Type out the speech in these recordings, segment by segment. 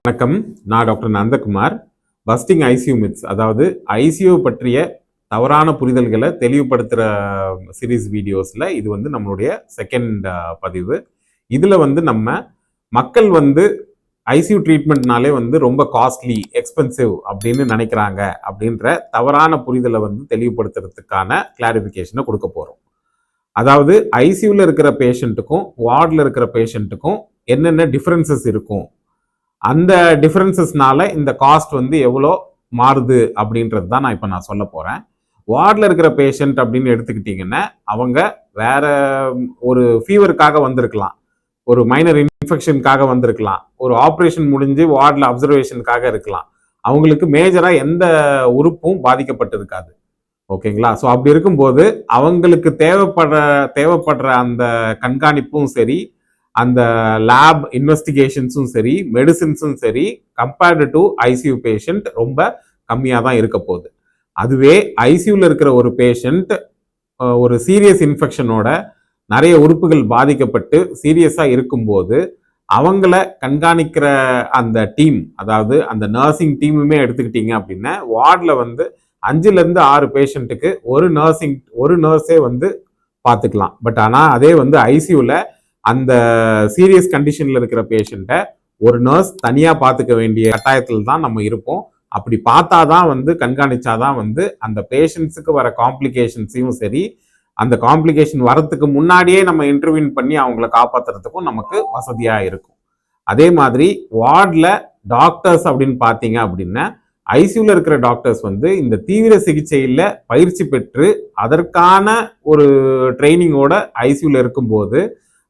வணக்கம். நான் doctor Nandakumar. Busting ICU myths, அதாவது ஐசியூ பற்றிய தவறான புரிதல்களை தெளிவுபடுத்துகிற சீரீஸ் வீடியோஸில் இது வந்து நம்மளுடைய செகண்ட் பதிவு. இதில் வந்து நம்ம மக்கள் வந்து ஐசியூ ட்ரீட்மெண்ட்னாலே வந்து ரொம்ப காஸ்ட்லி, எக்ஸ்பென்சிவ் அப்படின்னு நினைக்கிறாங்க அப்படின்ற தவறான புரிதலை வந்து தெளிவுபடுத்துறதுக்கான கிளாரிஃபிகேஷனை கொடுக்க போகிறோம். அதாவது ஐசியூவில் இருக்கிற பேஷண்ட்டுக்கும் வார்டில் இருக்கிற பேஷண்ட்டுக்கும் என்னென்ன டிஃப்ரென்சஸ் இருக்கும், அந்த டிஃப்ரென்சஸ்னால இந்த காஸ்ட் வந்து எவ்வளோ மாறுது அப்படின்றது தான் நான் சொல்ல போகிறேன். வார்டில் இருக்கிற பேஷண்ட் அப்படின்னு எடுத்துக்கிட்டிங்கன்னா அவங்க வேற ஒரு ஃபீவருக்காக வந்திருக்கலாம், ஒரு மைனர் இன்ஃபெக்ஷனுக்காக வந்திருக்கலாம், ஒரு ஆப்ரேஷன் முடிஞ்சு வார்டில் அப்சர்வேஷனுக்காக இருக்கலாம். அவங்களுக்கு மேஜராக எந்த உறுப்பும் பாதிக்கப்பட்டிருக்காது. ஓகேங்களா? ஸோ அப்படி இருக்கும்போது அவங்களுக்கு தேவைப்படுற அந்த கண்காணிப்பும் சரி, அந்த லேப் இன்வெஸ்டிகேஷன்ஸும் சரி, மெடிசின்ஸும் சரி, கம்பேர்டு டு ஐசியூ பேஷண்ட் ரொம்ப கம்மியாக தான் இருக்க போகுது. அதுவே ஐசியூவில் இருக்கிற ஒரு பேஷண்ட் ஒரு சீரியஸ் இன்ஃபெக்ஷனோட நிறைய உறுப்புகள் பாதிக்கப்பட்டு சீரியஸாக இருக்கும்போது அவங்கள கண்காணிக்கிற அந்த டீம், அதாவது அந்த நர்சிங் டீமுமே எடுத்துக்கிட்டீங்க அப்படின்னா வார்டில் வந்து 5லேருந்து 6 பேஷண்ட்டுக்கு ஒரு நர்ஸே வந்து பார்த்துக்கலாம். பட் ஆனால் அதே வந்து ஐசியூவில் அந்த சீரியஸ் கண்டிஷன்ல இருக்கிற பேஷண்ட்டை ஒரு நர்ஸ் தனியாக பார்த்துக்க வேண்டிய கட்டாயத்தில் தான் நம்ம இருப்போம். அப்படி பார்த்தாதான் வந்து கண்காணிச்சாதான் வந்து அந்த பேஷண்ட்ஸுக்கு வர காம்ப்ளிகேஷன்ஸையும் சரி, அந்த காம்ப்ளிகேஷன் வரத்துக்கு முன்னாடியே நம்ம இன்டர்வியூன் பண்ணி அவங்கள காப்பாற்றுறதுக்கும் நமக்கு வசதியாக இருக்கும். அதே மாதிரி வார்டில் டாக்டர்ஸ் அப்படின்னு பார்த்தீங்க அப்படின்னா ஐசியூவில் இருக்கிற டாக்டர்ஸ் வந்து இந்த தீவிர சிகிச்சையில் பயிற்சி பெற்று அதற்கான ஒரு ட்ரைனிங்கோட ஐசியூவில் இருக்கும்போது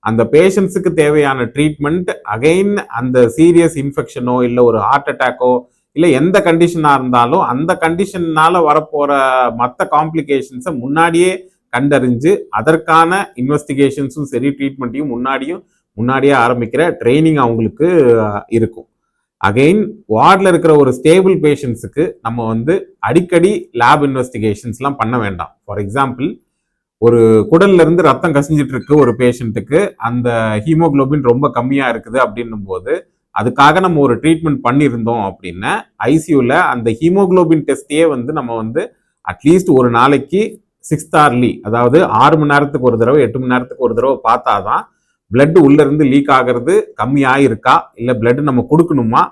அந்த பேஷண்ட்ஸுக்கு தேவையான ட்ரீட்மெண்ட் அகைன் அந்த சீரியஸ் இன்ஃபெக்ஷனோ இல்லை ஒரு ஹார்ட் அட்டாக்கோ இல்லை எந்த கண்டிஷனாக இருந்தாலும் அந்த கண்டிஷன்னால வரப்போகிற மற்ற காம்ப்ளிகேஷன்ஸை முன்னாடியே கண்டறிஞ்சு அதற்கான இன்வெஸ்டிகேஷன்ஸும் சரி, ட்ரீட்மெண்ட்டையும் முன்னாடியே ஆரம்பிக்கிற ட்ரைனிங் அவங்களுக்கு இருக்கும். அகெயின் வார்டில் இருக்கிற ஒரு ஸ்டேபிள் பேஷண்ட்ஸுக்கு நம்ம வந்து அடிக்கடி லேப் இன்வெஸ்டிகேஷன்ஸ்லாம் பண்ண வேண்டாம். ஃபார் எக்ஸாம்பிள், ஒரு குடல்ல இருந்து ரத்தம் கசிஞ்சிட்டு இருக்கு ஒரு பேஷண்ட்டுக்கு, அந்த ஹீமோகுளோபின் ரொம்ப கம்மியா இருக்குது அப்படின்னும் போது அதுக்காக நம்ம ஒரு ட்ரீட்மெண்ட் பண்ணியிருந்தோம் அப்படின்னா ஐசியூல அந்த ஹீமோகுளோபின் டெஸ்டையே வந்து நம்ம வந்து அட்லீஸ்ட் ஒரு நாளைக்கு 6 hourly, அதாவது 6 மணி நேரத்துக்கு ஒரு தடவை 8 மணி நேரத்துக்கு ஒரு தடவை பார்த்தாதான் பிளட் உள்ள இருந்து லீக் ஆகிறது கம்மியாயிருக்கா, இல்லை பிளட் நம்ம கொடுக்கணுமா,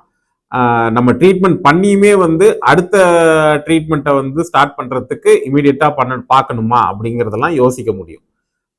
நம்ம ட்ரீட்மெண்ட் பண்ணியுமே வந்து அடுத்த ட்ரீட்மெண்ட்டை வந்து ஸ்டார்ட் பண்ணுறதுக்கு இமீடியட்டாக பார்க்கணுமா அப்படிங்கிறதெல்லாம் யோசிக்க முடியும்.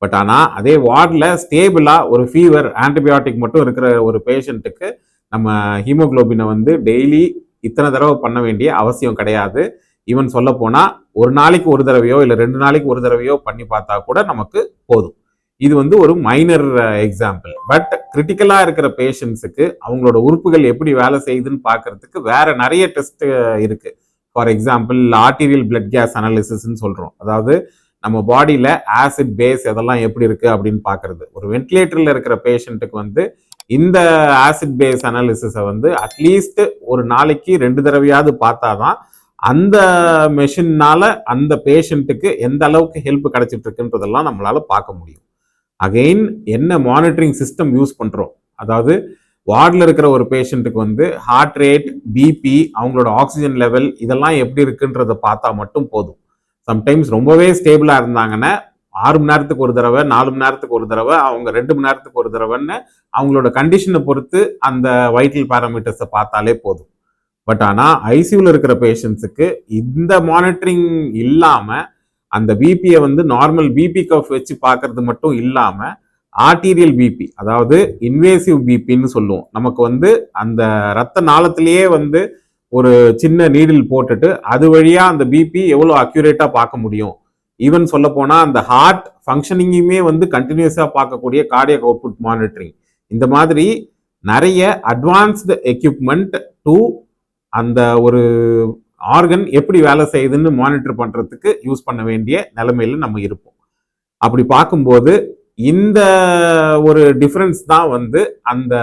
பட் ஆனால் அதே வார்டில் ஸ்டேபிளாக ஒரு ஃபீவர், ஆன்டிபயோட்டிக் மட்டும் இருக்கிற ஒரு பேஷண்ட்டுக்கு நம்ம ஹீமோகுளோபினை வந்து டெய்லி இத்தனை தடவை பண்ண வேண்டிய அவசியம் கிடையாது. ஈவன் சொல்ல போனால் ஒரு நாளைக்கு ஒரு தடவையோ இல்லை 2 நாளைக்கு ஒரு தடவையோ பண்ணி பார்த்தா கூட நமக்கு போதும். இது வந்து ஒரு மைனர் எக்ஸாம்பிள். பட் கிரிட்டிக்கலா இருக்கிற பேஷண்ட்ஸுக்கு அவங்களோட உறுப்புகள் எப்படி வேலை செய்யுதுன்னு பார்க்கறதுக்கு வேற நிறைய டெஸ்ட் இருக்கு. For example, arterial blood gas அனாலிசிஸ்ன்னு சொல்றோம். அதாவது நம்ம பாடியில ஆசிட், பேஸ் இதெல்லாம் எப்படி இருக்கு அப்படின்னு பார்க்கறது. ஒரு வென்டிலேட்டர்ல இருக்கிற பேஷண்ட்டுக்கு வந்து இந்த ஆசிட் பேஸ் அனாலிசிஸை வந்து அட்லீஸ்ட் ஒரு நாளைக்கு 2 தடவையாவது பார்த்தாதான் அந்த மெஷின்னால அந்த பேஷண்ட்டுக்கு எந்த அளவுக்கு ஹெல்ப் கிடைச்சிட்டு இருக்குன்றதெல்லாம் நம்மளால பார்க்க முடியும். அகெயின் என்ன மானிட்டரிங் சிஸ்டம் யூஸ் பண்றோம், அதாவது வார்டில் இருக்கிற ஒரு பேஷண்ட்டுக்கு வந்து ஹார்ட் ரேட், பிபி, அவங்களோட ஆக்சிஜன் லெவல் இதெல்லாம் எப்படி இருக்குன்றத பார்த்தா மட்டும் போதும். சம்டைம்ஸ் ரொம்பவே ஸ்டேபிளா இருந்தாங்கன்னா 6 மணி நேரத்துக்கு ஒரு தடவை, 4 மணி நேரத்துக்கு ஒரு தடவை, அவங்க 2 மணி நேரத்துக்கு ஒரு தடவைன்னு அவங்களோட கண்டிஷனை பொறுத்து அந்த வைட்டல் பேராமீட்டர்ஸை பார்த்தாலே போதும். பட் ஆனால் ஐசியூவில் இருக்கிற பேஷண்ட்ஸுக்கு இந்த மானிட்டரிங் இல்லாமல் அந்த பிபியை வந்து நார்மல் பிபி கஃப் வச்சு பார்க்கறது மட்டும் இல்லாமல் ஆர்டீரியல் பிபி, அதாவது இன்வேசிவ் பிபின்னு சொல்லுவோம். நமக்கு வந்து அந்த ரத்த நாளத்திலேயே வந்து ஒரு சின்ன நீடில் போட்டுட்டு அது வழியாக அந்த பிபி எவ்வளோ அக்யூரேட்டாக பார்க்க முடியும். ஈவன் சொல்ல போனால் அந்த ஹார்ட் ஃபங்க்ஷனிங்குமே வந்து கண்டினியூஸாக பார்க்கக்கூடிய கார்டியக் அவுட்புட் மானிட்டரிங், இந்த மாதிரி நிறைய அட்வான்ஸ்டு எக்யூப்மெண்ட் டு அந்த ஒரு ஆர்கன் எப்படி வேலை செய்யுதுன்னு மானிட்டர் பண்றதுக்கு யூஸ் பண்ண வேண்டிய நிலைமையில நம்ம இருப்போம். அப்படி பார்க்கும்போது இந்த ஒரு டிஃபரன்ஸ் தான் வந்து அந்த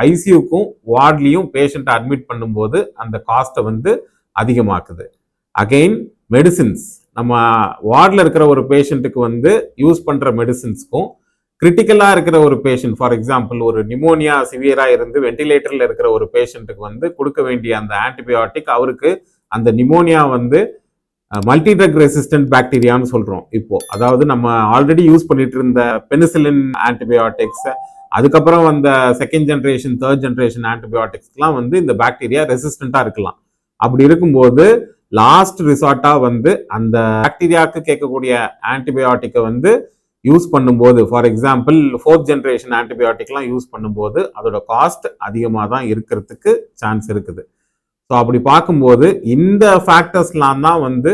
ஐசியூக்கும் வார்ட்லையும் பேஷண்ட்டை அட்மிட் பண்ணும்போது அந்த காஸ்ட்டை வந்து அதிகமாக்குது. அகெயின் மெடிசின்ஸ், நம்ம வார்டில் இருக்கிற ஒரு பேஷண்ட்டுக்கு வந்து யூஸ் பண்ற மெடிசின்ஸ்க்கும் கிரிட்டிக்கலா இருக்கிற ஒரு பேஷண்ட், ஃபார் எக்ஸாம்பிள் ஒரு நிமோனியா சிவியரா இருந்து வெண்டிலேட்டர்ல இருக்கிற ஒரு பேஷண்ட்டுக்கு வந்து கொடுக்க வேண்டிய அந்த ஆன்டிபயோட்டிக், அவருக்கு அந்த நிமோனியா வந்து மல்டி ட்ரக் ரெசிஸ்டன்ட் பாக்டீரியான்னு சொல்றோம் இப்போ. அதாவது நம்ம ஆல்ரெடி யூஸ் பண்ணிட்டு இருந்த பெனிசிலின் ஆன்டிபயோட்டிக்ஸ், அதுக்கப்புறம் வந்த செகண்ட் ஜென்ரேஷன் தேர்ட் ஜென்ரேஷன் ஆன்டிபயோட்டிக்ஸ்லாம் வந்து இந்த பாக்டீரியா ரெசிஸ்டண்டா இருக்கலாம். அப்படி இருக்கும்போது லாஸ்ட் ரிசார்ட்டா வந்து அந்த பாக்டீரியாவுக்கு கேட்கக்கூடிய ஆன்டிபயோட்டிக்கை வந்து யூஸ் பண்ணும்போது, ஃபார் எக்ஸாம்பிள் ஃபோர்த் ஜென்ரேஷன் ஆன்டிபயோட்டிக்லாம் யூஸ் பண்ணும்போது அதோட காஸ்ட் அதிகமாக தான் இருக்கிறதுக்கு சான்ஸ் இருக்குது. ஸோ அப்படி பார்க்கும்போது இந்த ஃபேக்டர்ஸ்லாம் தான் வந்து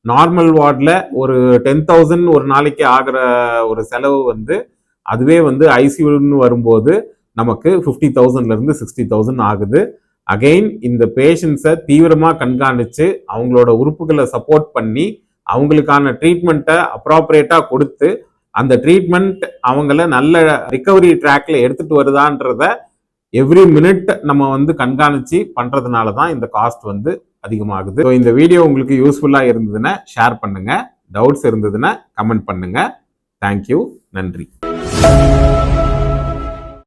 நார்மல் வார்டில் ஒரு 10,000 ஒரு நாளைக்கு ஆகிற ஒரு செலவு வந்து அதுவே வந்து ஐசியூன்னு வரும்போது நமக்கு 50,000லேருந்து 60,000 ஆகுது. அகெயின் இந்த பேஷண்ட்ஸை தீவிரமாக கண்காணித்து அவங்களோட உறுப்புகளை சப்போர்ட் பண்ணி அவங்களுக்கான ட்ரீட்மெண்ட்டை அப்ராப்ரியேட்டாக கொடுத்து அந்த ட்ரீட்மெண்ட் அவங்கள நல்ல ரிகவரி ட்ராக்ல எடுத்துட்டு வருதான்றத எவ்ரி மினிட் நம்ம வந்து கண்காணிச்சு பண்றதுனால தான் இந்த காஸ்ட் வந்து அதிகமாகுது. ஸோ இந்த வீடியோ உங்களுக்கு யூஸ்ஃபுல்லா இருந்ததுன்னா ஷேர் பண்ணுங்க, டவுட்ஸ் இருந்ததுன்னா கமெண்ட் பண்ணுங்க. தேங்க்யூ, நன்றி.